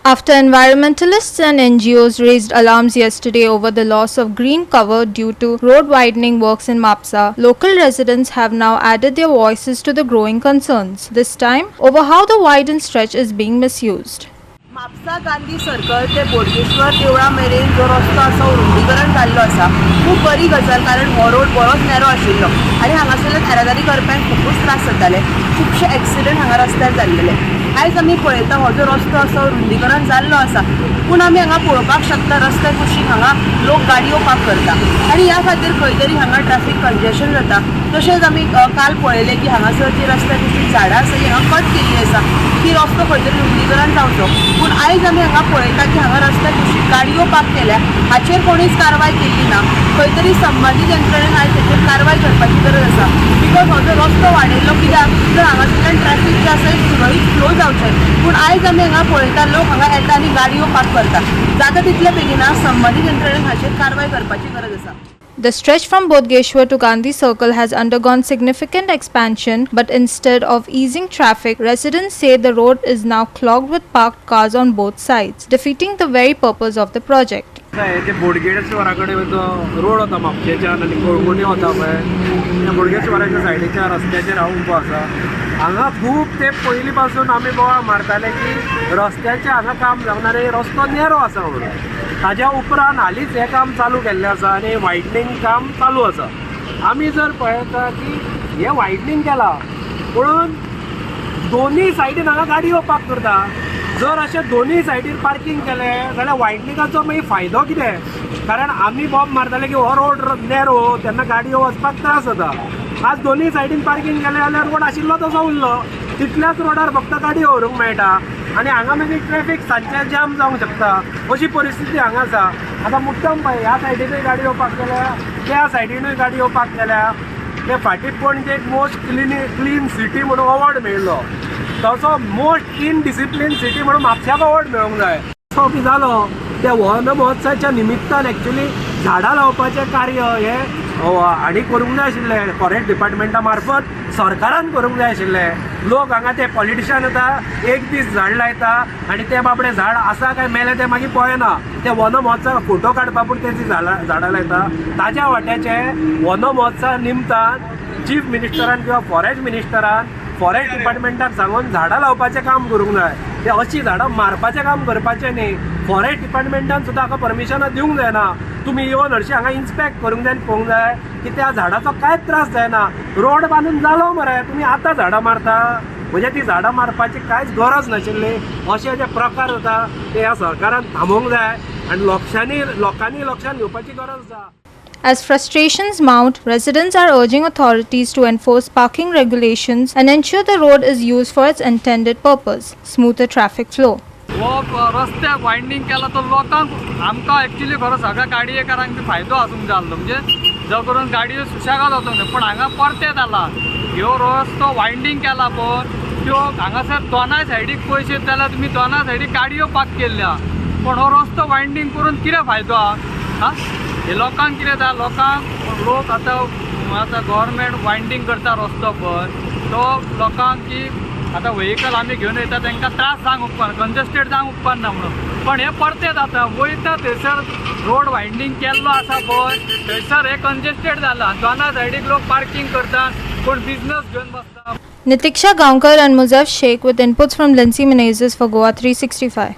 After environmentalists and NGOs raised alarms yesterday over the loss of green cover due to road widening works in Mapsa, local residents have now added their voices to the growing concerns, this time over how the widened stretch is being misused. Mapusa Gandhi circle ते बोडगेश्वर देवळा मेरेन जो रस्तो आसा रुंदीकरण जाल्लो आसा खूब बरी गजाल, कारण हो रोड बरोच नॅरो आशिल्लो आनी हांगासरल्यान येरादारी करप्यांक खूबच त्रास जाताले. खुबशे एक्सिडंट हांगा रस्त्यार जाल्लेले. आयज आमी पळयता हो जो रस्तो आसा रुंदीकरण जाल्लो आसा, पूण आमी हांगा पळोवपाक शकता रस्त्या कुशीक हांगा लोक गाडयो पार्क करता आनी ह्या खातीर खंय तरी हांगा ट्रॅफिक कंजेशन जाता. तशेंच आमी काल पळयलें की हांगासर जी रस्त्या कुशीक झाडां आसा ही हांगा कट केल्ली आसा, ती रस्तो खंय तरी रुंदीकरण जावचो. पूण आयज आमी हांगा पळयता की हांगा रस्त्या कुशीक गाडयो पार्क केल्या, हाचेर कोणीच कारवाय केल्ली ना. खंय तरी संबंदीत यंत्रणेन आयज हाचेर कारवाय करपाची गरज आसा. बिकॉज हो जो रस्तो वाडयल्लो कित्याक तर हांगासरल्यान ट्रॅफिक जे आसा सुरळीत फ्लो जावचें. पूण आयज आमी हांगा पळयता लोक हांगा येता आनी गाडयो पार्क करता. जाता तितले बेगिना संबंदीत यंत्रणेन हाचेर कारवाय करपाची गरज आसा. The stretch from Bodhgeshwar to Gandhi Circle has undergone significant expansion, but instead of easing traffic, residents say the road is now clogged with parked cars on both sides, defeating the very purpose of the project. ते बोडगेश्वराकडे जो road होता म्हापशेच्यान आनी कळंगुटी वता पळय, त्या बोडगेश्वराच्या सायडीच्या रस्त्याचेर हांव उबो आसा. हांगा खूब ते पयलीं पासून आमी बोवाळ मारताले की रस्त्याचें हांगा काम जावना आनी रस्तो नेरो आसा म्हणून. ताज्या उपरांत हालींच हें काम चालू केल्लें आसा आनी वायडनींग काम चालू आसा. आमी जर पळयता की हें वायडनींग केलां म्हणून दोनूय सायडीन हांगा गाडयो पार्क करता. जर अशें दोनूय सायडीन पार्किंग केलें जाल्यार वायडनिंगाचो मागीर फायदो कितें? कारण आमी बॉब मारताले की हो रोड नेरो तेन्ना गाडयो वचपाक त्रास जाता. आज दोनूय सायडीन पार्किंग केलें जाल्यार रोड आशिल्लो तसो उरलो, तितल्याच रोडार फक्त गाडयो व्हरूंक मेळटा आनी हांगा मागीर ट्रॅफिक सांजचें जॅम जावंक शकता. अशी परिस्थिती हांगा आसा. आतां मुद्दम पळय, ह्या सायडीनूय गाडयो पार्क केल्या, त्या सायडीनूय गाडयो पार्क केल्या. ते फाटीं पणजेक मोस्ट क्लीन सिटी म्हणून अवॉर्ड मेळ्ळो, तसो मोस्ट इनडिसिप्लीन सिटी म्हणून म्हापशाक अवॉर्ड मेळूंक जाय. तो बी जालो त्या वन महोत्सवाच्या निमित्तान एक्चुली झाडां लावपाचें कार्य हें हाणी करूंक जाय आशिल्लें. फॉरेस्ट डिपार्टमेंटा मार्फत सरकारान करूंक जाय आशिल्लें. लोक हांगा ते पॉलिटिशियन येता, एक दीस झाड लायता आनी ते बाबडे झाड आसा काय मेलें तें मागीर पळयना. ते वन महोत्सव फोटो काडपा पुरते ती झाडां लायता. ताज्या वाट्याचे वन महोत्सवा निमतान चीफ मिनिस्टरान किंवा फॉरेस्ट मिनिस्टरान फॉरेस्ट डिपार्टमेंटाक सांगून झाडां लावपाचें काम करूंक जाय. ते अशीं झाडां मारपाचें काम करपाचें न्ही. फॉरेस्ट डिपार्टमेंटान सुद्दां हाका परमिशनां दिवंक जायना. तुमी येवन हरशीं हांगा इन्स्पेक्ट करूंक जाय आनी पळोवंक जाय की त्या झाडाचो कांयच त्रास जायना. रोड बांदून जालो मरे, तुमी आतां झाडां मारता. म्हणजे ती झाडां मारपाची कांयच गरज नाशिल्ली. अशे जे प्रकार जाता ते ह्या सरकारान थांबोवंक जाय आनी लोकांनी लक्षांत घेवपाची गरज आसा. As frustrations mount, residents are urging authorities to enforce parking regulations and ensure the road is used for its intended purpose, smoother traffic flow. रस्त्याक वायडनींग केला तर लोकांक आमकां एक्चुली खरो सगळ्या गाडयेकारांक बी फायदो आसूंक जाय आसलो, म्हणजे जो करून गाडयो सुशेगाद वचूंक जाय. पण हांगा परते जाला ह्यो रस्तो वायडनींग केला पण त्यो हांगासर दोनाय सायडीक पयशे जाल्यार तुमी दोनाय सायडीक गाडयो पार्क केल्ल्या. पण हो रस्तो वायडनींग करून कितें फायदो आहा? हे लोकांक कितें जाता, लोक आतां गव्हर्मेंट वायडनींग करता रस्तो पळय तो लोकांक की आतां व्हेकल आमी घेवन वयता तांकां त्रास जावंक उपकारना, कंजेस्टेड जावंक उपकारना म्हणून. पण हे परते जाता वयता थंयसर रोड वायडनींग केल्लो आसा पळय थंयसर हे कंजेस्टेड जाला. दोना सायडीक लोक पार्किंग करतात, कोण बिझनेस घेवन बसता. Nitiksha Gaonkar and Muzaff Sheikh with inputs from Lindsay Menezes for Goa 365.